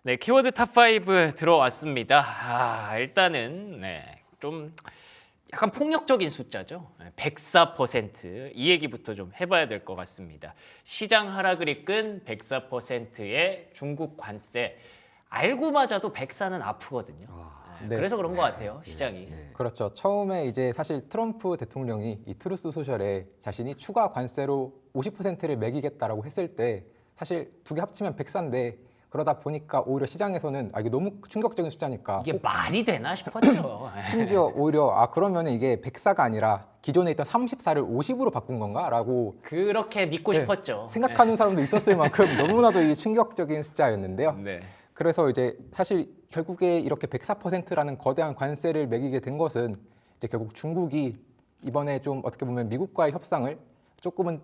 네, 키워드 탑5 들어왔습니다. 일단은 좀 약간 폭력적인 숫자죠. 104%. 이 얘기부터 좀 해봐야 될 것 같습니다. 시장 하락을 이끈 104%의 중국 관세. 알고마자도 104는 아프거든요. 네. 그래서 그런 것 같아요, 시장이. 그렇죠. 처음에 이제 사실 트럼프 대통령이 이 트루스 소셜에 자신이 추가 관세로 50%를 매기겠다라고 했을 때 사실 두 개 합치면 104인데 그러다 보니까 오히려 시장에서는 이게 너무 충격적인 숫자니까 이게 말이 되나 싶었죠. 심지어 오히려 그러면 이게 104가 아니라 기존에 있던 34를 50으로 바꾼 건가라고 그렇게 믿고 싶었죠. 생각하는 사람도 있었을 만큼 너무나도 이 충격적인 숫자였는데요. 네. 그래서 이제 사실 결국에 이렇게 104%라는 거대한 관세를 매기게 된 것은 이제 결국 중국이 이번에 좀 어떻게 보면 미국과의 협상을 조금은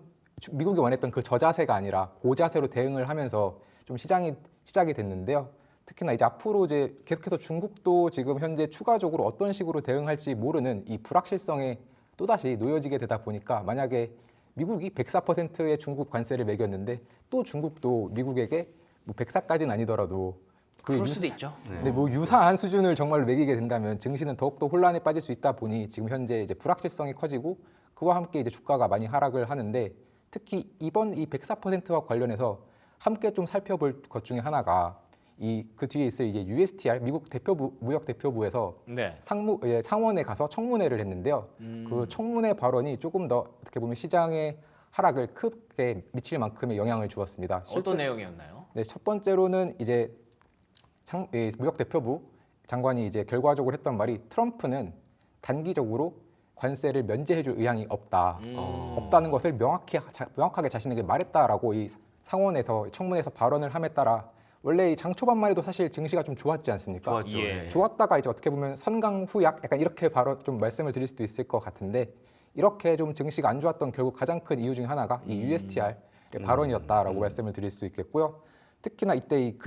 미국이 원했던 그 저자세가 아니라 고자세로 대응을 하면서 좀 시작이 됐는데요. 특히나 이제 앞으로 이제 계속해서 중국도 지금 현재 추가적으로 어떤 식으로 대응할지 모르는 이 불확실성에 또다시 놓여지게 되다 보니까 만약에 미국이 104%의 중국 관세를 매겼는데 또 중국도 미국에게 뭐 104까지는 아니더라도 그럴 수도 있죠. 네, 뭐 유사한 수준을 정말로 매기게 된다면 증시는 더욱더 혼란에 빠질 수 있다 보니 지금 현재 이제 불확실성이 커지고 그와 함께 이제 주가가 많이 하락을 하는데 특히 이번 이 104%와 관련해서 함께 좀 살펴볼 것 중에 하나가 그 뒤에 있을 이제 USTR 미국 대표부 무역 대표부에서 상원에 가서 청문회를 했는데요. 그 청문회 발언이 조금 더 어떻게 보면 시장의 하락을 크게 미칠 만큼의 영향을 주었습니다. 어떤 내용이었나요? 네, 첫 번째로는 이제 무역 대표부 장관이 이제 결과적으로 했던 말이 트럼프는 단기적으로 관세를 면제해줄 의향이 없다. 없다는 것을 명확하게 자신에게 말했다라고 이 상원에서 청문회에서 발언을 함에 따라 원래 이 장 초반만 해도 사실 증시가 좀 좋았지 않습니까? 좋았죠. 예. 좋았다가 이제 어떻게 보면 선강후약 약간 이렇게 바로 좀 말씀을 드릴 수도 있을 것 같은데 이렇게 좀 증시가 안 좋았던 결국 가장 큰 이유 중에 하나가 이 USTR의 발언이었다라고 말씀을 드릴 수 있겠고요. 특히나 이때 이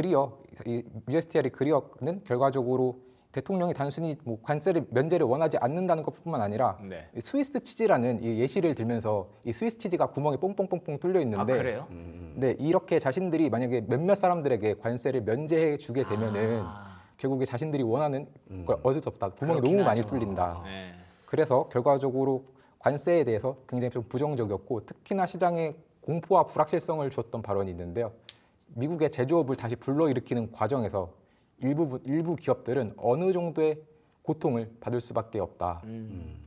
USTR의 그리어는 결과적으로 대통령이 단순히 뭐 관세를 면제를 원하지 않는다는 것뿐만 아니라 이 스위스 치즈라는 이 예시를 들면서 이 스위스 치즈가 구멍이 뽕뽕뽕뽕 뚫려 있는데 그래요? 네, 이렇게 자신들이 만약에 몇몇 사람들에게 관세를 면제해 주게 되면은 결국에 자신들이 원하는 걸 얻을 수 없다. 구멍이 너무 많이 뚫린다. 네. 그래서 결과적으로 관세에 대해서 굉장히 좀 부정적이었고 특히나 시장에 공포와 불확실성을 주었던 발언이 있는데요. 미국의 제조업을 다시 불러일으키는 과정에서 일부 기업들은 어느 정도의 고통을 받을 수밖에 없다.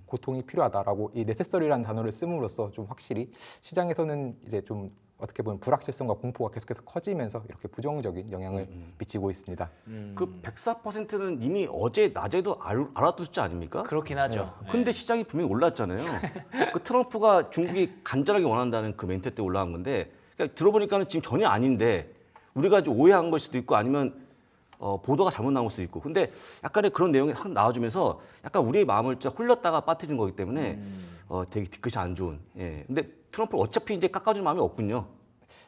고통이 필요하다라고 이 네세서리라는 단어를 씀으로써 좀 확실히 시장에서는 이제 좀 어떻게 보면 불확실성과 공포가 계속해서 커지면서 이렇게 부정적인 영향을 미치고 있습니다. 그 104%는 이미 어제 낮에도 알았던 숫자 아닙니까? 그렇긴 하죠. 근데 시장이 분명히 올랐잖아요. 그 트럼프가 중국이 간절하게 원한다는 그 멘트 때 올라간 건데 그러니까 들어보니까는 지금 전혀 아닌데 우리가 좀 오해한 걸 수도 있고 아니면 보도가 잘못 나올 수도 있고. 근데 약간의 그런 내용이 확 나와주면서 약간 우리의 마음을 진짜 홀렸다가 빠뜨리는 거기 때문에 되게 뒤끝이 안 좋은. 예. 근데 트럼프는 어차피 이제 깎아줄 마음이 없군요.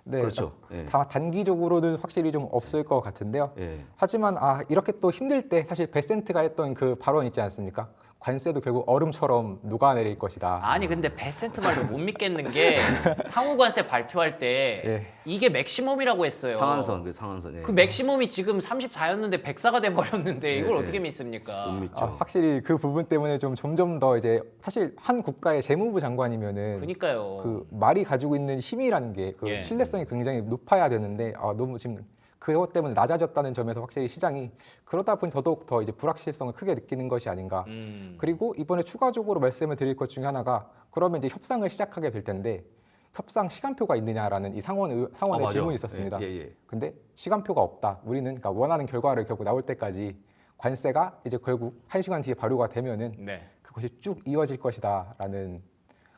네, 그렇죠. 다 단기적으로는 확실히 좀 없을 것 같은데요. 하지만 이렇게 또 힘들 때 사실 베센트가 했던 그 발언 있지 않습니까? 관세도 결국 얼음처럼 녹아내릴 것이다. 아니 근데 베센트 말도 못 믿겠는 게 상호관세 발표할 때 이게 맥시멈이라고 했어요. 상한선. 예. 그 맥시멈이 지금 34였는데 104가 돼 버렸는데 이걸 어떻게 믿습니까? 못 믿죠. 확실히 그 부분 때문에 좀 점점 더 이제 사실 한 국가의 재무부 장관이면은 그러니까요. 그 말이 가지고 있는 힘이라는 게 그 신뢰성이 굉장히 높아야 되는데 너무 지금 그것 때문에 낮아졌다는 점에서 확실히 시장이 그러다 보니 더더욱 더 이제 불확실성을 크게 느끼는 것이 아닌가. 그리고 이번에 추가적으로 말씀을 드릴 것 중에 하나가 그러면 이제 협상을 시작하게 될 텐데 협상 시간표가 있느냐라는 이 상원의 질문이 있었습니다. 근데 시간표가 없다. 우리는 그러니까 원하는 결과를 결국 나올 때까지 관세가 이제 결국 1시간 뒤에 발효가 되면은 그것이 쭉 이어질 것이다라는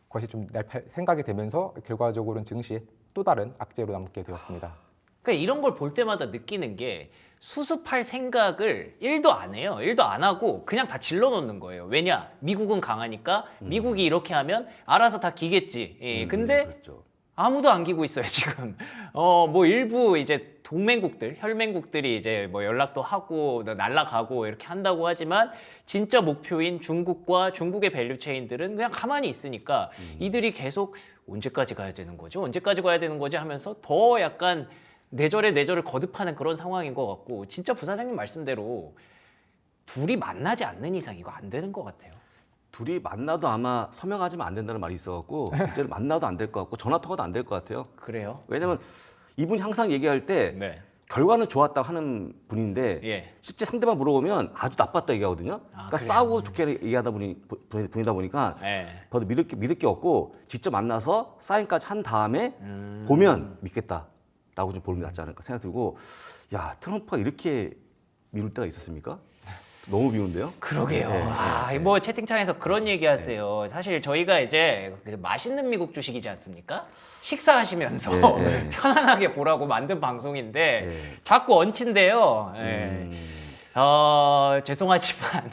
것이 좀 생각이 되면서 결과적으로는 증시에 또 다른 악재로 남게 되었습니다. 그러니까 이런 걸 볼 때마다 느끼는 게 수습할 생각을 1도 안 해요. 1도 안 하고 그냥 다 질러 놓는 거예요. 왜냐? 미국은 강하니까 미국이 이렇게 하면 알아서 다 기겠지. 근데 그렇죠. 아무도 안 기고 있어요, 지금. 뭐 일부 이제 동맹국들, 혈맹국들이 이제 뭐 연락도 하고 날아가고 이렇게 한다고 하지만 진짜 목표인 중국과 중국의 밸류체인들은 그냥 가만히 있으니까 이들이 계속 언제까지 가야 되는 거지? 언제까지 가야 되는 거지? 하면서 더 약간 뇌절에 뇌절을 거듭하는 그런 상황인 것 같고 진짜 부사장님 말씀대로 둘이 만나지 않는 이상 이거 안 되는 것 같아요. 둘이 만나도 아마 서명하지면 안 된다는 말이 있어갖고 이제 만나도 안 될 것 같고 전화 통화도 안 될 것 같아요. 그래요? 왜냐면 이분이 항상 얘기할 때 네. 결과는 좋았다고 하는 분인데 예. 실제 상대방 물어보면 아주 나빴다 얘기하거든요. 그러니까 그래요? 싸우고 좋게 얘기하다 분이다 보니까 네. 저도 믿을 게 없고 직접 만나서 사인까지 한 다음에 보면 믿겠다라고 좀 보는 게 낫지 않을까 생각 들고 야 트럼프가 이렇게 미룰 때가 있었습니까? 너무 미운데요? 그러게요. 네, 뭐 채팅창에서 그런 얘기하세요. 사실 저희가 이제 그 맛있는 미국 주식이지 않습니까? 식사하시면서 네. 편안하게 보라고 만든 방송인데 네. 자꾸 얹힌대요. 예. 죄송하지만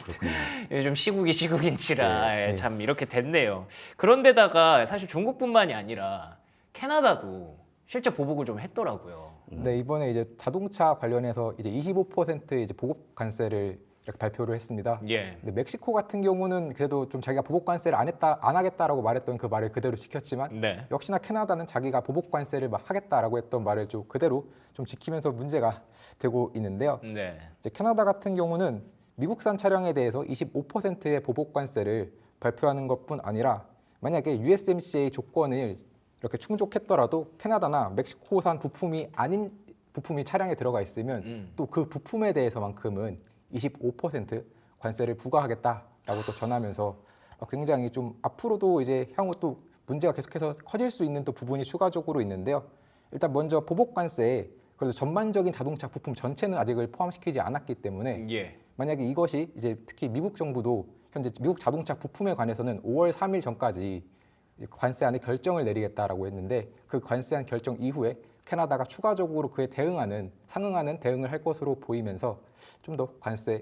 요즘 시국인지라 네. 예, 참 이렇게 됐네요. 그런데다가 사실 중국뿐만이 아니라 캐나다도 실제 보복을 좀 했더라고요. 네, 이번에 이제 자동차 관련해서 이제 25% 이제 보복 관세를 이렇게 발표를 했습니다. 예. 근데 멕시코 같은 경우는 그래도 좀 자기가 보복 관세를 안 하겠다라고 말했던 그 말을 그대로 지켰지만 네. 역시나 캐나다는 자기가 보복 관세를 막 하겠다라고 했던 말을 좀 그대로 좀 지키면서 문제가 되고 있는데요. 네. 이제 캐나다 같은 경우는 미국산 차량에 대해서 25%의 보복 관세를 발표하는 것뿐 아니라 만약에 USMCA 조건을 이렇게 충족했더라도 캐나다나 멕시코산 부품이 아닌 부품이 차량에 들어가 있으면 또 그 부품에 대해서만큼은 25% 관세를 부과하겠다라고 또 전하면서 굉장히 좀 앞으로도 이제 향후 또 문제가 계속해서 커질 수 있는 또 부분이 추가적으로 있는데요. 일단 먼저 보복 관세에 그래도 전반적인 자동차 부품 전체는 아직을 포함시키지 않았기 때문에 예. 만약에 이것이 이제 특히 미국 정부도 현재 미국 자동차 부품에 관해서는 5월 3일 전까지 관세안의 결정을 내리겠다라고 했는데 그 관세안 결정 이후에 캐나다가 추가적으로 그에 상응하는 대응을 할 것으로 보이면서 좀 더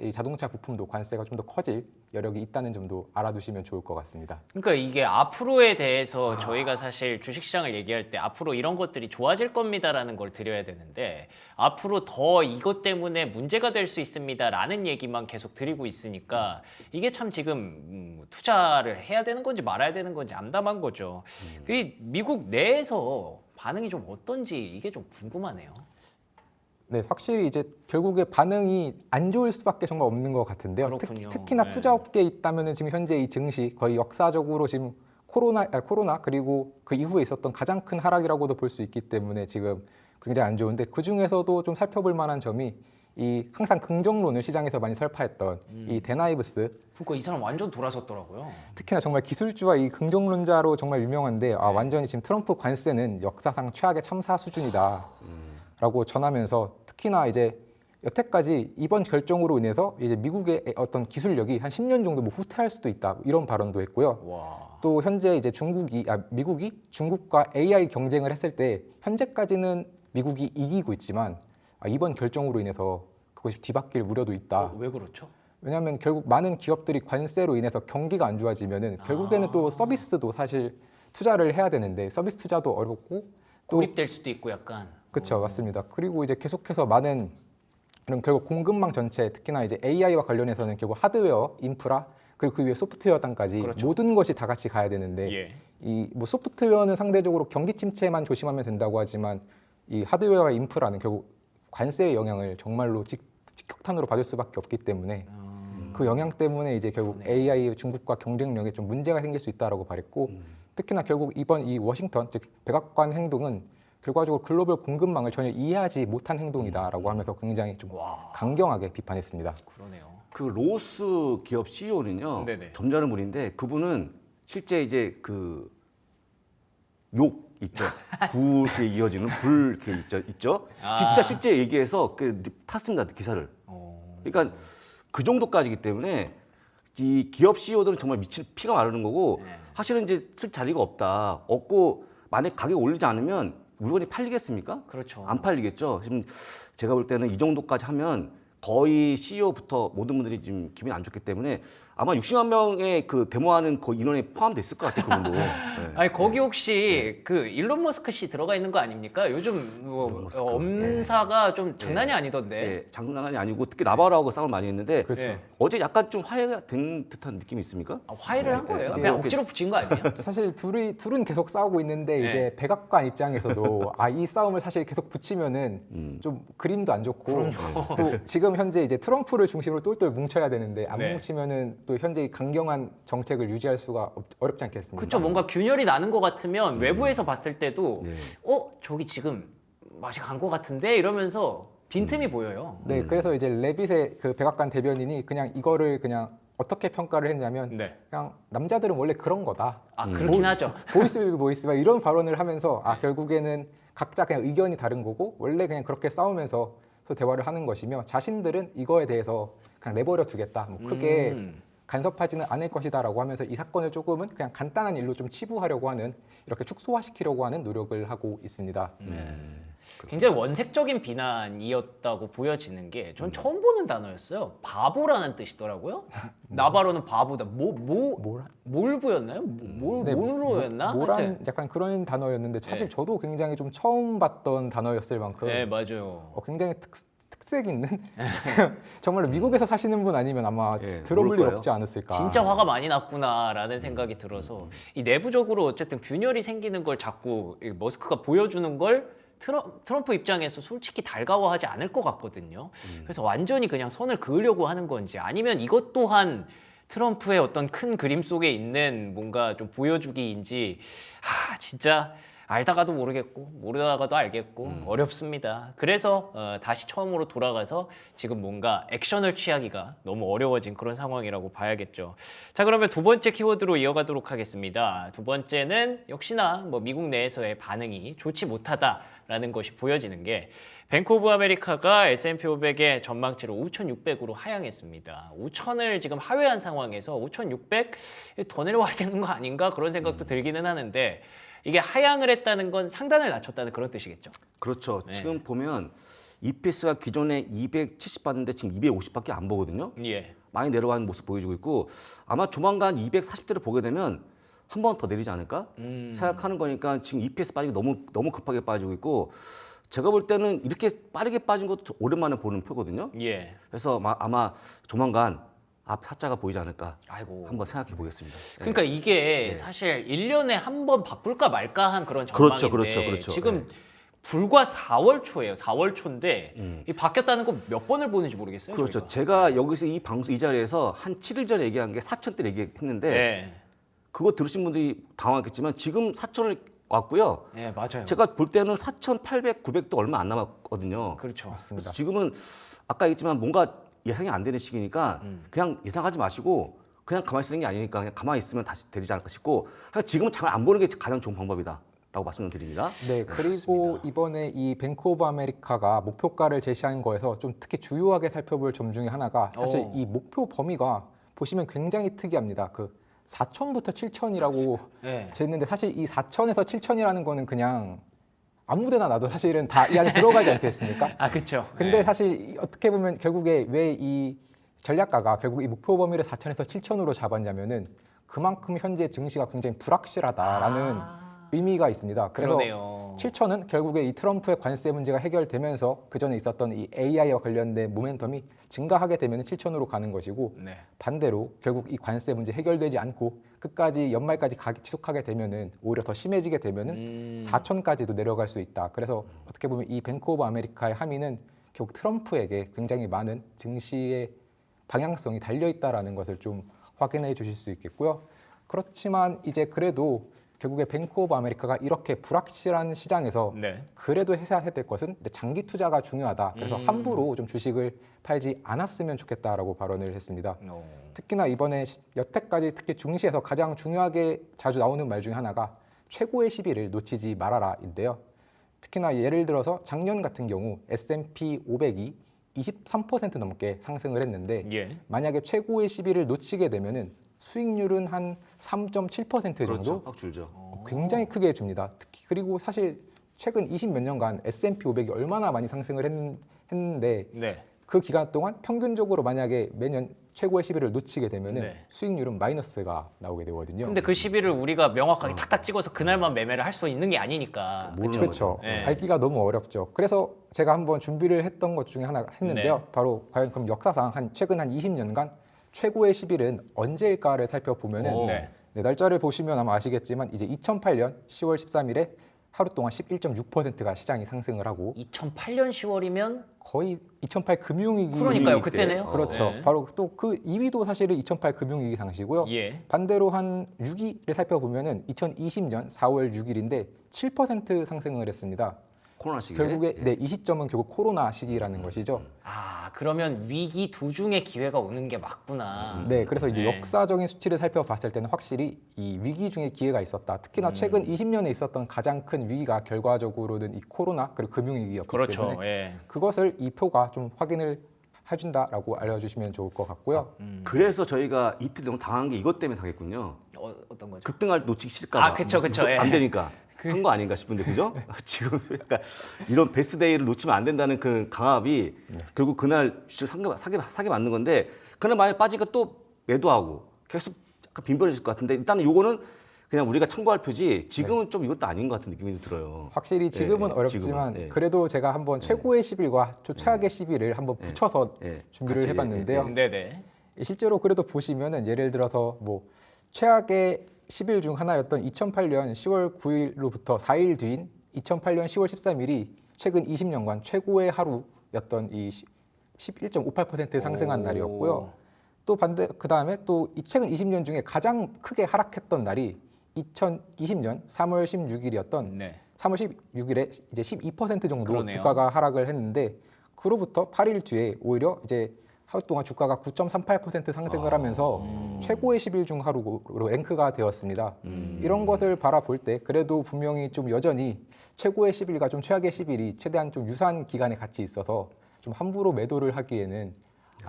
이 자동차 부품도 관세가 좀 더 커질 여력이 있다는 점도 알아두시면 좋을 것 같습니다. 그러니까 이게 앞으로에 대해서 저희가 사실 주식시장을 얘기할 때 앞으로 이런 것들이 좋아질 겁니다라는 걸 드려야 되는데 앞으로 더 이것 때문에 문제가 될 수 있습니다라는 얘기만 계속 드리고 있으니까 이게 참 지금 투자를 해야 되는 건지 말아야 되는 건지 암담한 거죠. 이 미국 내에서 반응이 좀 어떤지 이게 좀 궁금하네요. 네, 확실히 이제 결국에 반응이 안 좋을 수밖에 정말 없는 것 같은데요. 그렇군요. 특히나 네. 투자업계에 있다면은 지금 현재 이 증시 거의 역사적으로 지금 코로나 그리고 그 이후에 있었던 가장 큰 하락이라고도 볼 수 있기 때문에 지금 굉장히 안 좋은데 그 중에서도 좀 살펴볼 만한 점이 이 항상 긍정론을 시장에서 많이 설파했던 이 데나이브스 그러니까 이 사람 완전 돌아섰더라고요. 특히나 정말 기술주와 이 긍정론자로 정말 유명한데 완전히 지금 트럼프 관세는 역사상 최악의 참사 수준이다라고 전하면서 특히나 이제 여태까지 이번 결정으로 인해서 이제 미국의 어떤 기술력이 한 10년 정도 뭐 후퇴할 수도 있다 이런 발언도 했고요. 와. 또 현재 이제 미국이 중국과 AI 경쟁을 했을 때 현재까지는 미국이 이기고 있지만 이번 결정으로 인해서 그것이 뒤바뀔 우려도 있다. 왜 그렇죠? 왜냐하면 결국 많은 기업들이 관세로 인해서 경기가 안 좋아지면은 결국에는 또 서비스도 사실 투자를 해야 되는데 서비스 투자도 어렵고 또 고립될 수도 있고 약간. 그렇죠, 맞습니다. 그리고 이제 계속해서 많은 그럼 결국 공급망 전체 특히나 이제 AI와 관련해서는 결국 하드웨어, 인프라 그리고 그 위에 소프트웨어 단까지 그렇죠. 모든 것이 다 같이 가야 되는데 예. 이 뭐 소프트웨어는 상대적으로 경기 침체만 조심하면 된다고 하지만 이 하드웨어와 인프라는 결국 관세의 영향을 정말로 직격탄으로 받을 수밖에 없기 때문에 그 영향 때문에 이제 결국 AI 중국과 경쟁력에 좀 문제가 생길 수 있다라고 말했고 특히나 결국 이번 이 워싱턴 즉 백악관 행동은 결과적으로 글로벌 공급망을 전혀 이해하지 못한 행동이다라고 하면서 굉장히 좀 강경하게 비판했습니다. 그러네요. 그 로스 기업 CEO는요 네네. 점잖은 분인데 그분은 실제 이제 그 욕 있죠 불 이렇게 이어지는 불 이렇게 있죠 진짜 실제 얘기해서 그 탔습니다 기사를. 그러니까 그 정도까지기 때문에 이 기업 CEO들은 정말 미칠 피가 마르는 거고 네. 사실은 이제 쓸 자리가 없고 만약 가격 올리지 않으면 물건이 팔리겠습니까? 그렇죠. 안 팔리겠죠. 지금 제가 볼 때는 이 정도까지 하면 거의 CEO부터 모든 분들이 지금 기분이 안 좋기 때문에 아마 60만 명의 그 데모하는 그 인원에 포함됐을 것 같아요, 그분도. 네. 아니 거기 혹시 그 일론 머스크 씨 들어가 있는 거 아닙니까? 요즘 뭐 일론 머스크, 엄사가 좀 장난이 아니던데. 예, 장난이 아니고 특히 나바로하고 싸움을 많이 했는데 그렇죠. 예. 어제 약간 좀 화해가 된 듯한 느낌이 있습니까? 화해를 한 거예요? 네, 그냥 이렇게- 억지로 붙인 거 아니에요? 사실 둘은 계속 싸우고 있는데 네. 이제 백악관 입장에서도 이 싸움을 사실 계속 붙이면은 좀 그림도 안 좋고 또 지금 현재 이제 트럼프를 중심으로 똘똘 뭉쳐야 되는데 안 네. 뭉치면은 또 현재 이 강경한 정책을 유지할 수가 어렵지 않겠습니까? 그렇죠. 뭔가 균열이 나는 것 같으면 외부에서 봤을 때도 네. 저기 지금 맛이 간 것 같은데 이러면서 빈틈이 보여요. 네, 그래서 이제 레빗의 그 백악관 대변인이 그냥 이거를 그냥 어떻게 평가를 했냐면 네. 그냥 남자들은 원래 그런 거다. 그렇긴 하죠. 보이스 윌 보이스 막 이런 발언을 하면서 결국에는 각자 그냥 의견이 다른 거고 원래 그냥 그렇게 싸우면서 대화를 하는 것이며 자신들은 이거에 대해서 그냥 내버려 두겠다. 뭐 크게 간섭하지는 않을 것이다라고 하면서 이 사건을 조금은 그냥 간단한 일로 좀 치부하려고 하는 이렇게 축소화시키려고 하는 노력을 하고 있습니다. 굉장히 원색적인 비난이었다고 보여지는 게 전 처음 보는 단어였어요. 바보라는 뜻이더라고요. 나바로는 바보다. 뭘 보였나요? 뭘로였나? 모란 하여튼. 약간 그런 단어였는데 사실 네. 저도 굉장히 좀 처음 봤던 단어였을 만큼 네, 맞아요. 굉장히 특색 있는 정말로 미국에서 사시는 분 아니면 아마 예, 들어볼 모를 일 거예요. 없지 않았을까. 진짜 화가 많이 났구나라는 생각이 들어서 이 내부적으로 어쨌든 균열이 생기는 걸 자꾸 이 머스크가 보여주는 걸 트럼프 입장에서 솔직히 달가워하지 않을 것 같거든요. 그래서 완전히 그냥 선을 그으려고 하는 건지 아니면 이것 또한 트럼프의 어떤 큰 그림 속에 있는 뭔가 좀 보여주기인지 진짜 알다가도 모르겠고 모르다가도 알겠고 어렵습니다. 그래서 다시 처음으로 돌아가서 지금 뭔가 액션을 취하기가 너무 어려워진 그런 상황이라고 봐야겠죠. 자, 그러면 두 번째 키워드로 이어가도록 하겠습니다. 두 번째는 역시나 뭐 미국 내에서의 반응이 좋지 못하다라는 것이 보여지는 게 뱅크 오브 아메리카가 S&P 500의 전망치를 5,600으로 하향했습니다. 5,000을 지금 하회한 상황에서 5,600 더 내려와야 되는 거 아닌가 그런 생각도 들기는 하는데 이게 하향을 했다는 건 상단을 낮췄다는 그런 뜻이겠죠. 그렇죠. 네. 지금 보면 EPS가 기존에 270 봤는데 지금 250밖에 안 보거든요. 예. 많이 내려가는 모습 보여주고 있고 아마 조만간 240대를 보게 되면 한 번 더 내리지 않을까 생각하는 거니까 지금 EPS 빠지기 너무 급하게 빠지고 있고 제가 볼 때는 이렇게 빠르게 빠진 것도 오랜만에 보는 표거든요. 예. 그래서 아마 조만간 앞 하자가 보이지 않을까 아이고. 한번 생각해 보겠습니다. 그러니까 이게 사실 1년에 한 번 바꿀까 말까 한 그런 그렇죠, 전망인데 그렇죠. 지금 불과 4월 초예요. 4월 초인데 이 바뀌었다는 거 몇 번을 보는지 모르겠어요. 그렇죠. 저희가. 제가 여기서 이 방송 이 자리에서 한 7일 전에 얘기한 게 4천대 얘기했는데 네. 그거 들으신 분들이 당황했겠지만 지금 4천을 왔고요. 네, 맞아요. 제가 볼 때는 4,800, 900도 얼마 안 남았거든요. 그렇죠. 맞습니다. 그래서 지금은 아까 얘기했지만 뭔가 예상이 안 되는 시기니까 그냥 예상하지 마시고 그냥 가만히 있는 게 아니니까 그냥 가만히 있으면 다시 되지 않을까 싶고 지금은 장을 안 보는 게 가장 좋은 방법이다라고 말씀드립니다. 네, 그리고 이번에 이 뱅크 오브 아메리카가 목표가를 제시한 거에서 좀 특히 주요하게 살펴볼 점 중에 하나가 사실 이 목표 범위가 보시면 굉장히 특이합니다. 그 4천부터 7천이라고 네. 쟀는데 사실 이 4천에서 7천이라는 거는 그냥 아무데나 놔도 사실은 다 이 안에 들어가지 않겠습니까? 그렇죠. 근데 사실 어떻게 보면 결국에 왜 이 전략가가 결국 이 목표 범위를 4천에서 7천으로 잡았냐면은 그만큼 현재 증시가 굉장히 불확실하다라는 의미가 있습니다. 그래서 그러네요. 7천은 결국에 이 트럼프의 관세 문제가 해결되면서 그 전에 있었던 이 AI와 관련된 모멘텀이 증가하게 되면 7천으로 가는 것이고 네. 반대로 결국 이 관세 문제 해결되지 않고 끝까지 연말까지 지속하게 되면은 오히려 더 심해지게 되면은 4천까지도 내려갈 수 있다. 그래서 어떻게 보면 이 뱅크 오브 아메리카의 함의는 결국 트럼프에게 굉장히 많은 증시의 방향성이 달려 있다라는 것을 좀 확인해 주실 수 있겠고요. 그렇지만 이제 그래도 결국에 뱅크 오브 아메리카가 이렇게 불확실한 시장에서 네. 그래도 해야 될 것은 이제 장기 투자가 중요하다. 그래서 함부로 좀 주식을 팔지 않았으면 좋겠다라고 발언을 했습니다. 특히나 이번에 여태까지 특히 증시에서 가장 중요하게 자주 나오는 말 중에 하나가 최고의 시비를 놓치지 말아라인데요. 특히나 예를 들어서 작년 같은 경우 S&P 500이 23% 넘게 상승을 했는데 예. 만약에 최고의 시비를 놓치게 되면은 수익률은 한 3.7% 정도 그렇죠. 확 줄죠. 굉장히 크게 줍니다. 특히 그리고 사실 최근 20몇 년간 S&P 500이 얼마나 많이 상승을 했는데 네. 그 기간 동안 평균적으로 만약에 매년 최고의 시비를 놓치게 되면은 네. 수익률은 마이너스가 나오게 되거든요. 근데 그 시비를 우리가 명확하게 탁탁 찍어서 그날만 매매를 할 수 있는 게 아니니까. 모르는 그렇죠. 거죠. 네. 알기가 너무 어렵죠. 그래서 제가 한번 준비를 했던 것 중에 하나 했는데요. 네. 바로 과연 그럼 역사상 최근 한 20년간 최고의 시비는 언제일까를 살펴보면은 오. 네. 네, 날짜를 보시면 아마 아시겠지만 이제 2008년 10월 13일에 하루 동안 11.6%가 시장이 상승을 하고 2008년 10월이면 거의 2008 금융위기 그러니까요. 때. 그때네요. 그렇죠. 네. 바로 또 그 2위도 사실은 2008 금융위기 당시고요. 예. 반대로 한 6위를 살펴보면은 2020년 4월 6일인데 7% 상승을 했습니다. 코로나 시기에. 결국에 예. 네, 이 시점은 결국 코로나 시기라는 것이죠. 아, 그러면 위기 도중에 기회가 오는 게 맞구나. 네, 그래서 이제 네. 역사적인 수치를 살펴봤을 때는 확실히 이 위기 중에 기회가 있었다. 특히나 최근 20년에 있었던 가장 큰 위기가 결과적으로는 이 코로나 그리고 금융위기였기 그렇죠. 때문에 예. 그것을 이 표가 좀 확인을 해준다라고 알려주시면 좋을 것 같고요. 그래서 저희가 이틀 너무 당한 게 이것 때문에 당했군요. 어떤 거죠? 급등할 놓치기 싫을까 봐. 아, 그쵸, 그쵸. 예. 안 되니까. 선거 아닌가 싶은데 그죠? 지금 약간 이런 베스트데이를 놓치면 안 된다는 그 강압이 결국 그날 주식 사게 맞는 건데 그날 만약 빠지니까 또 매도하고 계속 약간 빈번해질 것 같은데 일단은 요거는 그냥 우리가 참고할 표지 지금은 좀 이것도 아닌 것 같은 느낌이 들어요. 확실히 지금은 예, 어렵지만 지금은, 예. 그래도 제가 한번 최고의 10일과 최악의 10일을 한번 붙여서 예. 준비를 같이, 해봤는데요. 네네. 실제로 그래도 보시면은 예를 들어서 뭐 최악의 10일 중 하나였던 2008년 10월 9일로부터 4일 뒤인 2008년 10월 13일이 최근 20년간 최고의 하루였던 이 11.58% 상승한 오. 날이었고요. 또 반대 그 다음에 또 이 최근 20년 중에 가장 크게 하락했던 날이 2020년 3월 16일이었던 네. 3월 16일에 이제 12% 정도 그러네요. 주가가 하락을 했는데 그로부터 8일 뒤에 오히려 이제 하루 동안 주가가 9.38% 상승을 하면서 최고의 10일 중 하루로 랭크가 되었습니다. 이런 것을 바라볼 때 그래도 분명히 좀 여전히 최고의 10일과 좀 최악의 10일이 최대한 좀 유사한 기간에 같이 있어서 좀 함부로 매도를 하기에는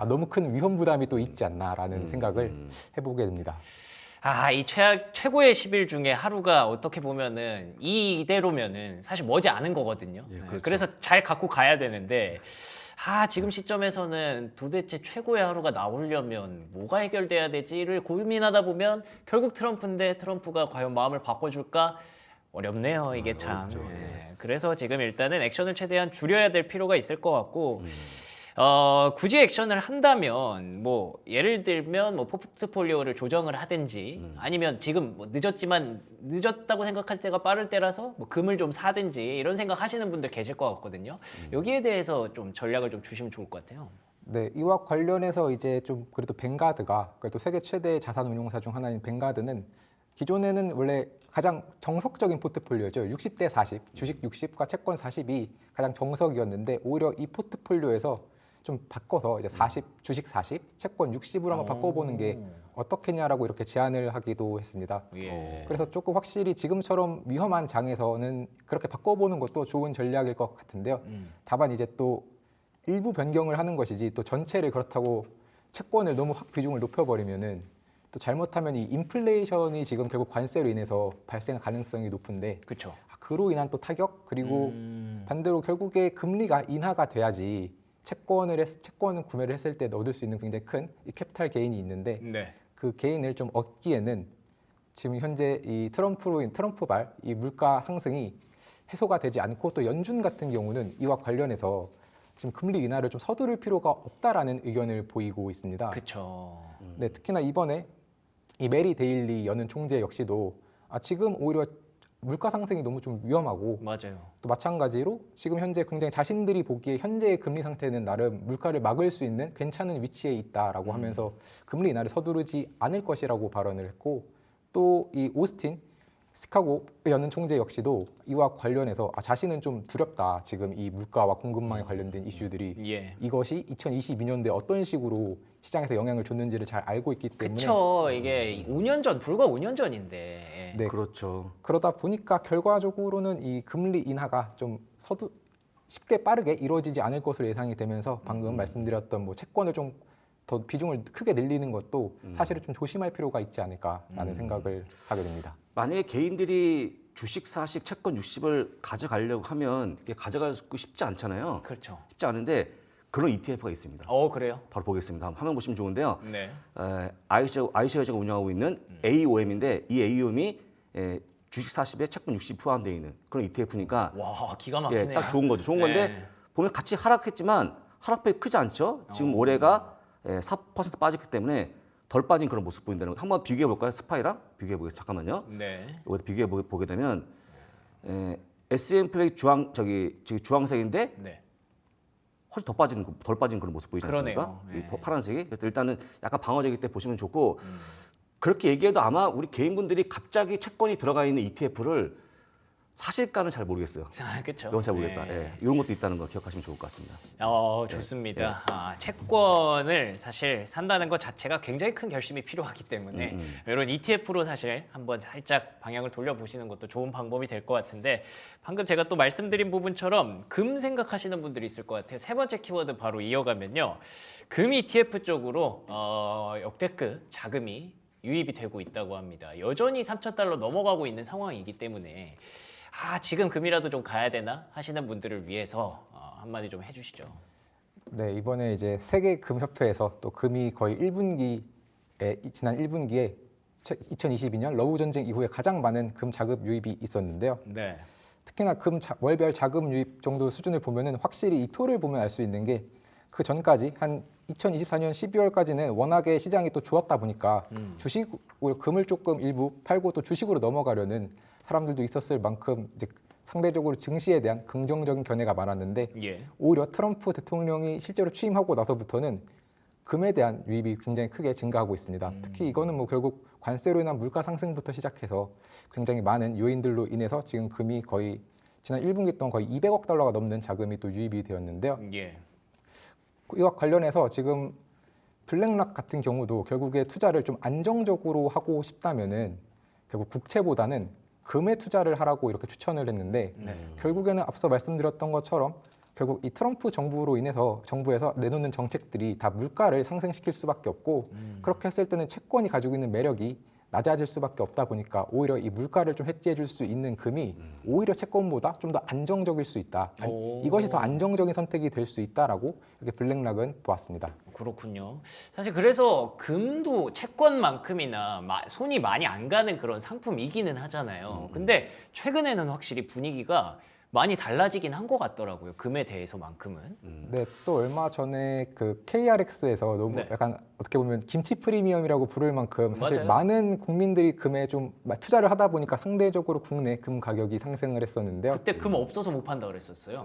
너무 큰 위험 부담이 또 있지 않나라는 생각을 해보게 됩니다. 아, 이 최고의 10일 중에 하루가 어떻게 보면은 이대로면은 사실 머지 않은 거거든요. 예, 네, 그렇죠. 그래서 잘 갖고 가야 되는데 지금 시점에서는 도대체 최고의 하루가 나오려면 뭐가 해결돼야 되지를 고민하다 보면 결국 트럼프인데 트럼프가 과연 마음을 바꿔줄까? 어렵네요, 이게 참. 어렵죠. 예. 그래서 지금 일단은 액션을 최대한 줄여야 될 필요가 있을 것 같고 굳이 액션을 한다면 뭐 예를 들면 뭐 포트폴리오를 조정을 하든지 아니면 지금 뭐 늦었다고 생각할 때가 빠를 때라서 뭐 금을 좀 사든지 이런 생각 하시는 분들 계실 것 같거든요. 여기에 대해서 좀 전략을 좀 주시면 좋을 것 같아요. 네, 이와 관련해서 이제 좀 그래도 뱅가드가 그래도 세계 최대 자산 운용사 중 하나인 뱅가드는 기존에는 원래 가장 정석적인 포트폴리오죠. 60대 40, 주식 60과 채권 40이 가장 정석이었는데 오히려 이 포트폴리오에서 좀 바꿔서 이제 40, 주식 40, 채권 60으로 한번 바꿔보는 게 어떻겠냐라고 이렇게 제안을 하기도 했습니다. 예. 그래서 조금 확실히 지금처럼 위험한 장에서는 그렇게 바꿔보는 것도 좋은 전략일 것 같은데요. 다만 이제 또 일부 변경을 하는 것이지 또 전체를 그렇다고 채권을 너무 확 비중을 높여버리면은 또 잘못하면 이 인플레이션이 지금 결국 관세로 인해서 발생할 가능성이 높은데 그렇죠. 그로 인한 또 타격 그리고 반대로 결국에 금리가 인하가 돼야지 채권을 구매를 했을 때 얻을 수 있는 굉장히 큰 이 캐피탈 게인이 있는데 네. 그 게인을 좀 얻기에는 지금 현재 이 트럼프발 이 물가 상승이 해소가 되지 않고 또 연준 같은 경우는 이와 관련해서 지금 금리 인하를 좀 서두를 필요가 없다라는 의견을 보이고 있습니다. 그렇죠. 네, 특히나 이번에 이 메리 데일리 연은 총재 역시도 지금 오히려 물가 상승이 너무 좀 위험하고 맞아요. 또 마찬가지로 지금 현재 굉장히 자신들이 보기에 현재의 금리 상태는 나름 물가를 막을 수 있는 괜찮은 위치에 있다라고 하면서 금리 인하를 서두르지 않을 것이라고 발언을 했고 또 이 오스틴 시카고 연은 총재 역시도 이와 관련해서 자신은 좀 두렵다. 지금 이 물가와 공급망에 관련된 이슈들이 예. 이것이 2022년도에 어떤 식으로 시장에서 영향을 줬는지를 잘 알고 있기 때문에 그렇죠. 이게 5년 전, 불과 5년 전인데. 예. 네, 그렇죠. 그러다 보니까 결과적으로는 이 금리 인하가 좀 쉽게 빠르게 이루어지지 않을 것으로 예상이 되면서 방금 말씀드렸던 뭐 채권을 좀 더 비중을 크게 늘리는 것도 사실은 좀 조심할 필요가 있지 않을까라는 생각을 하게 됩니다. 만약에 개인들이 주식 40, 채권 60을 가져가려고 하면 이게 가져가기 쉽지 않잖아요. 그렇죠. 쉽지 않은데 그런 ETF가 있습니다. 그래요? 바로 보겠습니다. 화면 보시면 좋은데요. 네. iShares가 운영하고 있는 AOM인데 이 AOM이 주식 40에 채권 60 포함되어 있는 그런 ETF니까 와, 기가 막히네요. 딱 좋은 거죠. 좋은 네. 건데 보면 같이 하락했지만 하락폭이 크지 않죠. 지금 올해가 4% 빠졌기 때문에 덜 빠진 그런 모습 보인다는 거. 한번 비교해 볼까요? 스파이랑 비교해 보겠습니다. 잠깐만요. 네. 여기서 비교해 보게 되면 S&P 주황색인데 네. 훨씬 덜 빠진 그런 모습 보이지 않습니까? 그러네요. 이 파란색이. 그래서 일단은 약간 방어적일 때 보시면 좋고 그렇게 얘기해도 아마 우리 개인분들이 갑자기 채권이 들어가 있는 ETF를 사실까는 잘 모르겠어요. 그렇죠. 이건 잘 모르겠다. 예, 이런 것도 있다는 거 기억하시면 좋을 것 같습니다. 좋습니다. 채권을 사실 산다는 것 자체가 굉장히 큰 결심이 필요하기 때문에 이런 ETF로 사실 한번 살짝 방향을 돌려보시는 것도 좋은 방법이 될 것 같은데 방금 제가 또 말씀드린 부분처럼 금 생각하시는 분들이 있을 것 같아요. 세 번째 키워드 바로 이어가면요. 금 ETF 쪽으로 역대급 자금이 유입이 되고 있다고 합니다. 여전히 3,000달러 넘어가고 있는 상황이기 때문에 지금 금이라도 좀 가야 되나 하시는 분들을 위해서 한마디 좀 해주시죠. 네, 이번에 이제 세계 금협회에서 또 금이 거의 지난 1분기에 2022년 러우 전쟁 이후에 가장 많은 금 자금 유입이 있었는데요. 네. 특히나 월별 자금 유입 정도 수준을 보면은 확실히 이 표를 보면 알 수 있는 게 그 전까지 한 2024년 12월까지는 워낙에 시장이 또 좋았다 보니까 금을 조금 일부 팔고 또 주식으로 넘어가려는 사람들도 있었을 만큼 이제 상대적으로 증시에 대한 긍정적인 견해가 많았는데 오히려 트럼프 대통령이 실제로 취임하고 나서부터는 금에 대한 유입이 굉장히 크게 증가하고 있습니다. 특히 이거는 뭐 결국 관세로 인한 물가 상승부터 시작해서 굉장히 많은 요인들로 인해서 지금 금이 거의 지난 1분기 동안 거의 200억 달러가 넘는 자금이 또 유입이 되었는데요. 이와 관련해서 지금 블랙락 같은 경우도 결국에 투자를 좀 안정적으로 하고 싶다면은 결국 국채보다는 금에 투자를 하라고 이렇게 추천을 했는데 결국에는 앞서 말씀드렸던 것처럼 결국 이 트럼프 정부에서 내놓는 정책들이 다 물가를 상승시킬 수밖에 없고 그렇게 했을 때는 채권이 가지고 있는 매력이 낮아질 수밖에 없다 보니까 오히려 이 물가를 좀 해지해 줄 수 있는 금이 오히려 채권보다 좀 더 안정적일 수 있다. 이것이 더 안정적인 선택이 될 수 있다라고 이렇게 블랙락은 보았습니다. 그렇군요. 사실 그래서 금도 채권만큼이나 손이 많이 안 가는 그런 상품이기는 하잖아요. 근데 최근에는 확실히 분위기가 많이 달라지긴 한 것 같더라고요. 금에 대해서만큼은. 네, 또 얼마 전에 그 KRX에서 너무 약간 어떻게 보면 김치 프리미엄이라고 부를 만큼 사실 맞아요. 많은 국민들이 금에 좀 투자를 하다 보니까 상대적으로 국내 금 가격이 상승을 했었는데요. 그때 금 없어서 못 판다 그랬었어요.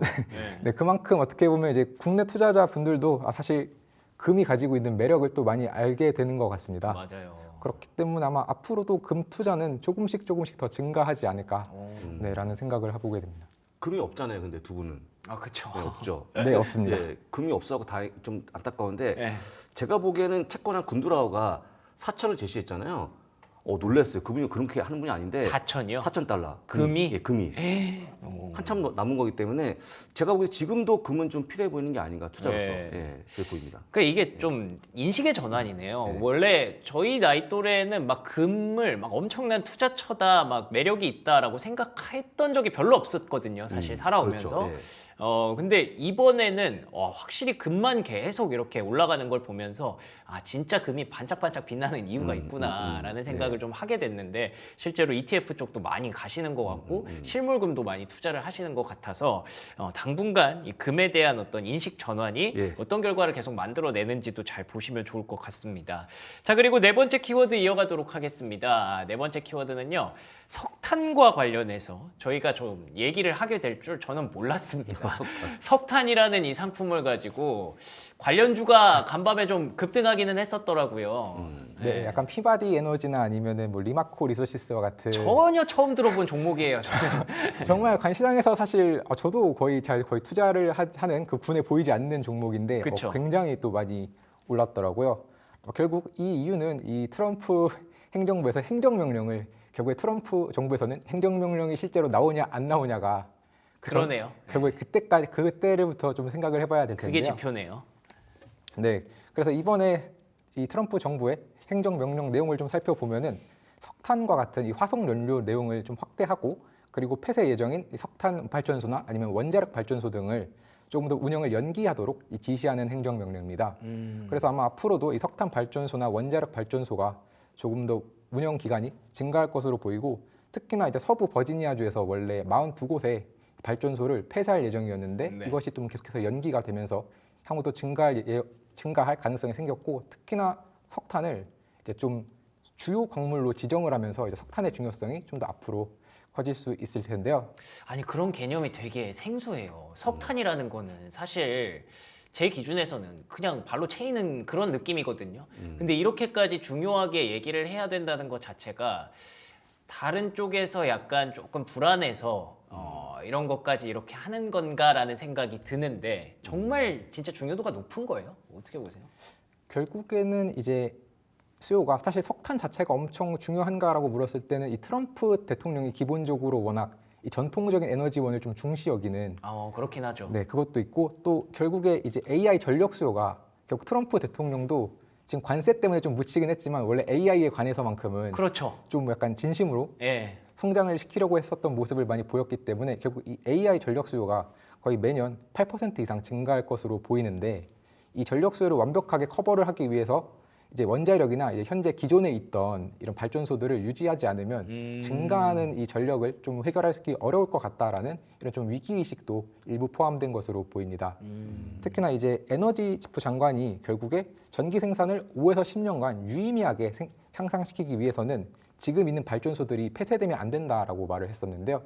네, 그만큼 어떻게 보면 이제 국내 투자자 분들도 사실 금이 가지고 있는 매력을 또 많이 알게 되는 것 같습니다. 맞아요. 그렇기 때문에 아마 앞으로도 금 투자는 조금씩 더 증가하지 않을까 라는 생각을 해보게 됩니다. 금이 없잖아요. 근데 두 분은 그렇죠. 없죠. 네, 없습니다. 금이 없어서 좀 안타까운데 제가 보기에는 채권한 군두라우가 4천을 제시했잖아요. 놀랐어요. 그분이 그렇게 하는 분이 아닌데 4천이요? 4,000달러. 금이? 금이. 한참 남은 거기 때문에 제가 보기에 지금도 금은 좀 필요해 보이는 게 아닌가 투자로서. 그렇게 보입니다. 그러니까 이게 좀 인식의 전환이네요. 원래 저희 나이 또래는 막 금을 막 엄청난 투자처다, 막 매력이 있다라고 생각했던 적이 별로 없었거든요. 사실 살아오면서. 그렇죠. 근데 이번에는 확실히 금만 계속 이렇게 올라가는 걸 보면서 진짜 금이 반짝반짝 빛나는 이유가 있구나라는 생각을 좀 하게 됐는데 실제로 ETF 쪽도 많이 가시는 것 같고 실물금도 많이 투자를 하시는 것 같아서 당분간 이 금에 대한 어떤 인식 전환이 어떤 결과를 계속 만들어내는지도 잘 보시면 좋을 것 같습니다. 자, 그리고 네 번째 키워드 이어가도록 하겠습니다. 네 번째 키워드는요. 석탄과 관련해서 저희가 좀 얘기를 하게 될 줄 저는 몰랐습니다. 석탄이라는 이 상품을 가지고 관련주가 간밤에 좀 급등하기는 했었더라고요. 네, 약간 피바디 에너지나 아니면은 뭐 리마코 리소시스와 같은 전혀 처음 들어본 종목이에요. 저는. 정말 시장에서 사실 저도 거의 투자를 하는 그 군에 보이지 않는 종목인데 굉장히 또 많이 올랐더라고요. 결국 이 이유는 이 트럼프 행정부에서 행정명령을 결국에 트럼프 정부에서는 행정명령이 실제로 나오냐 안 나오냐가 그러네요. 결국에 그때부터 좀 생각을 해봐야 될 텐데요. 그게 지표네요. 네, 그래서 이번에 이 트럼프 정부의 행정명령 내용을 좀 살펴보면은 석탄과 같은 이 화석 연료 내용을 좀 확대하고 그리고 폐쇄 예정인 이 석탄 발전소나 아니면 원자력 발전소 등을 조금 더 운영을 연기하도록 지시하는 행정명령입니다. 그래서 아마 앞으로도 이 석탄 발전소나 원자력 발전소가 조금 더 운영 기간이 증가할 것으로 보이고, 특히나 이제 서부 버지니아주에서 원래 42곳의 발전소를 폐쇄할 예정이었는데 네. 이것이 좀 계속해서 연기가 되면서 향후도 증가할 가능성이 생겼고, 특히나 석탄을 이제 좀 주요 광물로 지정을 하면서 이제 석탄의 중요성이 좀 더 앞으로 커질 수 있을 텐데요. 아니 그런 개념이 되게 생소해요. 석탄이라는 거는 사실 제 기준에서는 그냥 발로 채이는 그런 느낌이거든요. 근데 이렇게까지 중요하게 얘기를 해야 된다는 것 자체가 다른 쪽에서 약간 조금 불안해서 이런 것까지 이렇게 하는 건가라는 생각이 드는데 정말 진짜 중요도가 높은 거예요? 어떻게 보세요? 결국에는 이제 수요가 사실 석탄 자체가 엄청 중요한가라고 물었을 때는 이 트럼프 대통령이 기본적으로 워낙 이 전통적인 에너지원을 좀 중시 여기는 그렇긴 하죠. 네, 그것도 있고, 또 결국에 이제 AI 전력 수요가 결국 트럼프 대통령도 지금 관세 때문에 좀 묻히긴 했지만 원래 AI에 관해서만큼은 그렇죠. 좀 약간 진심으로 예. 성장을 시키려고 했었던 모습을 많이 보였기 때문에 결국 이 AI 전력 수요가 거의 매년 8% 이상 증가할 것으로 보이는데, 이 전력 수요를 완벽하게 커버를 하기 위해서 이제 원자력이나 이제 현재 기존에 있던 이런 발전소들을 유지하지 않으면 증가하는 이 전력을 좀 해결하기 어려울 것 같다라는 이런 좀 위기 의식도 일부 포함된 것으로 보입니다. 특히나 이제 에너지부 장관이 결국에 전기 생산을 5에서 10년간 유의미하게 향상시키기 위해서는 지금 있는 발전소들이 폐쇄되면 안 된다라고 말을 했었는데요.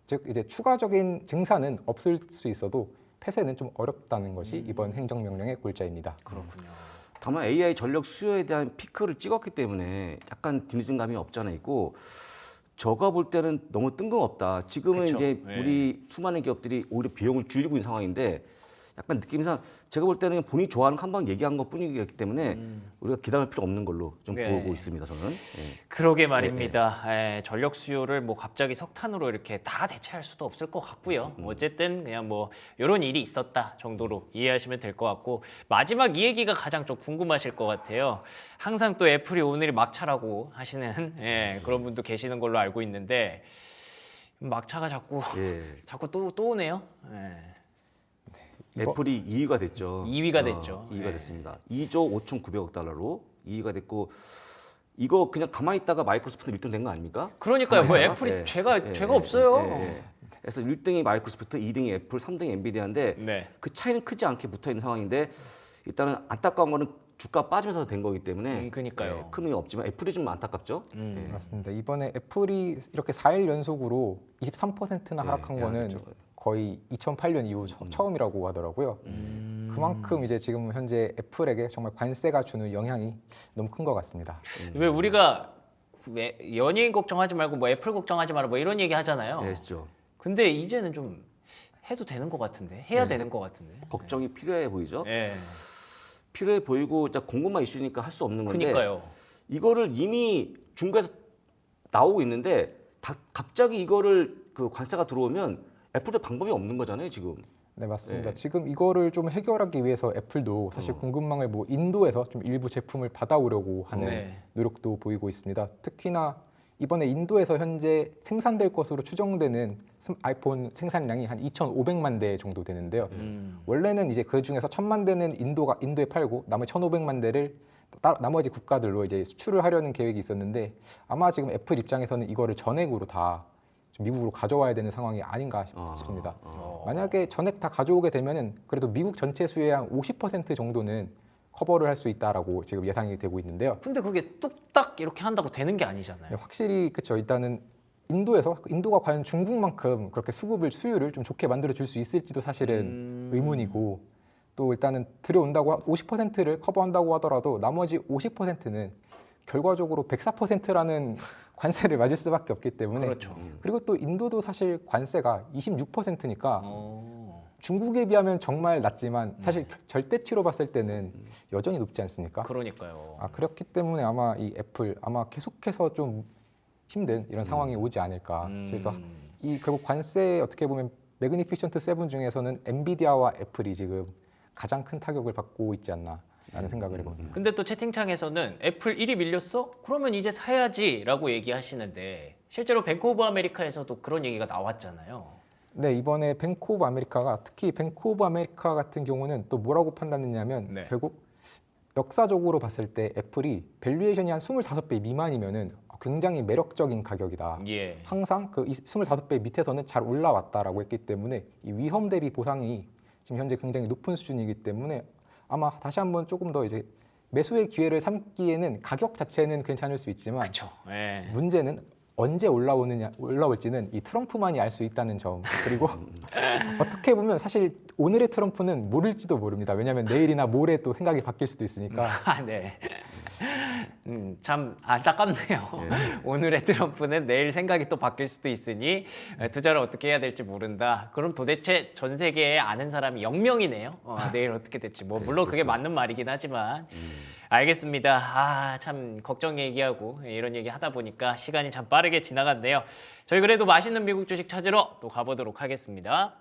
즉 이제 추가적인 증산은 없을 수 있어도 폐쇄는 좀 어렵다는 것이 이번 행정명령의 골자입니다. 그렇군요. 다만 AI 전력 수요에 대한 피크를 찍었기 때문에 약간 뒤늦은 감이 없지 않아 있고, 제가 볼 때는 너무 뜬금없다. 지금은 그쵸. 이제 네. 우리 수많은 기업들이 오히려 비용을 줄이고 있는 상황인데, 약간 느낌상 제가 볼 때는 본인이 좋아하는 한번 얘기한 것 뿐이기 때문에 우리가 기다릴 필요 없는 걸로 좀 네. 보고 있습니다. 저는. 예. 그러게 말입니다. 전력 수요를 뭐 갑자기 석탄으로 이렇게 다 대체할 수도 없을 것 같고요. 어쨌든 그냥 뭐 이런 일이 있었다 정도로 이해하시면 될 것 같고, 마지막 이 얘기가 가장 좀 궁금하실 것 같아요. 항상 또 애플이 오늘이 막차라고 하시는 그런 분도 계시는 걸로 알고 있는데 막차가 자꾸 예. 자꾸 또 오네요. 예. 애플이 2위가 됐죠. 2위가 됐죠. 2위가 네. 됐습니다. 2조 5,900억 달러로 2위가 됐고, 이거 그냥 가만히 있다가 마이크로소프트 1등 된 거 아닙니까? 그러니까요. 뭐 가만히 애플이 예. 죄가 없어요. 그래서 1등이 마이크로소프트, 2등이 애플, 3등이 엔비디아인데 네. 그 차이는 크지 않게 붙어 있는 상황인데, 일단은 안타까운 거는 주가 빠지면서 된 거기 때문에 그러니까요. 큰 의미 없지만 애플이 좀 안타깝죠. 예. 맞습니다. 이번에 애플이 이렇게 4일 연속으로 23%나 하락한 예, 거는 그렇죠. 거의 2008년 이후 처음이라고 하더라고요. 그만큼 이제 지금 현재 애플에게 정말 관세가 주는 영향이 너무 큰 것 같습니다. 왜 우리가 왜 연예인 걱정하지 말고 뭐 애플 걱정하지 마라 뭐 이런 얘기 하잖아요. 네, 그렇죠. 근데 이제는 좀 해도 되는 것 같은데 해야 네. 되는 것 같은데. 걱정이 필요해 보이죠. 예. 필요해 보이고 진짜 공급망 이슈니까 할 수 없는 건데, 그러니까요. 이거를 이미 중국에서 나오고 있는데 갑자기 이거를 그 관세가 들어오면 애플도 방법이 없는 거잖아요, 지금. 네, 맞습니다. 네. 지금 이거를 좀 해결하기 위해서 애플도 사실 공급망을 뭐 인도에서 좀 일부 제품을 받아오려고 하는 네. 노력도 보이고 있습니다. 특히나 이번에 인도에서 현재 생산될 것으로 추정되는 아이폰 생산량이 한 2,500만 대 정도 되는데요. 원래는 이제 그 중에서 1,000만 대는 인도에 팔고 나머지 1,500만 대를 나머지 국가들로 이제 수출을 하려는 계획이 있었는데, 아마 지금 애플 입장에서는 이거를 전액으로 다 미국으로 가져와야 되는 상황이 아닌가 싶습니다. 만약에 전액 다 가져오게 되면은 그래도 미국 전체 수요의 한 50% 정도는 커버를 할 수 있다라고 지금 예상이 되고 있는데요. 근데 그게 뚝딱 이렇게 한다고 되는 게 아니잖아요. 네, 확실히 그렇죠. 일단은 인도가 과연 중국만큼 그렇게 수요를 좀 좋게 만들어 줄 수 있을지도 사실은 의문이고, 또 일단은 들여온다고 50%를 커버한다고 하더라도 나머지 50%는 결과적으로 104%라는 관세를 맞을 수밖에 없기 때문에, 그렇죠. 그리고 또 인도도 사실 관세가 26%니까 중국에 비하면 정말 낮지만 사실 절대치로 봤을 때는 여전히 높지 않습니까? 그러니까요. 그렇기 때문에 아마 이 애플 계속해서 좀 힘든 이런 상황이 오지 않을까. 그래서 이 결국 관세 어떻게 보면 매그니피션트 7 중에서는 엔비디아와 애플이 지금 가장 큰 타격을 받고 있지 않나라는 생각을 해봅니다. 근데 또 채팅창에서는 애플 1위 밀렸어? 그러면 이제 사야지라고 얘기하시는데 실제로 뱅크 오브 아메리카에서도 그런 얘기가 나왔잖아요. 네, 이번에 뱅크 오브 아메리카가 특히 뱅크 오브 아메리카 같은 경우는 또 뭐라고 판단했냐면 네. 결국 역사적으로 봤을 때 애플이 밸류에이션이 한 25배 미만이면은 굉장히 매력적인 가격이다. 예. 항상 그 25배 밑에서는 잘 올라왔다라고 했기 때문에 이 위험 대비 보상이 지금 현재 굉장히 높은 수준이기 때문에 아마 다시 한번 조금 더 이제 매수의 기회를 삼기에는 가격 자체는 괜찮을 수 있지만 그렇죠. 예. 문제는 언제 올라올지는 이 트럼프만이 알 수 있다는 점. 그리고 어떻게 보면 사실 오늘의 트럼프는 모를지도 모릅니다. 왜냐하면 내일이나 모레 또 생각이 바뀔 수도 있으니까. 아, 네. 참 안타깝네요. 오늘의 트럼프는 내일 생각이 또 바뀔 수도 있으니 투자를 어떻게 해야 될지 모른다. 그럼 도대체 전 세계에 아는 사람이 0명이네요. 내일 어떻게 될지. 뭐 물론 그게 맞는 말이긴 하지만. 알겠습니다. 아, 참 걱정 얘기하고 이런 얘기 하다 보니까 시간이 참 빠르게 지나갔네요. 저희 그래도 맛있는 미국 주식 찾으러 또 가보도록 하겠습니다.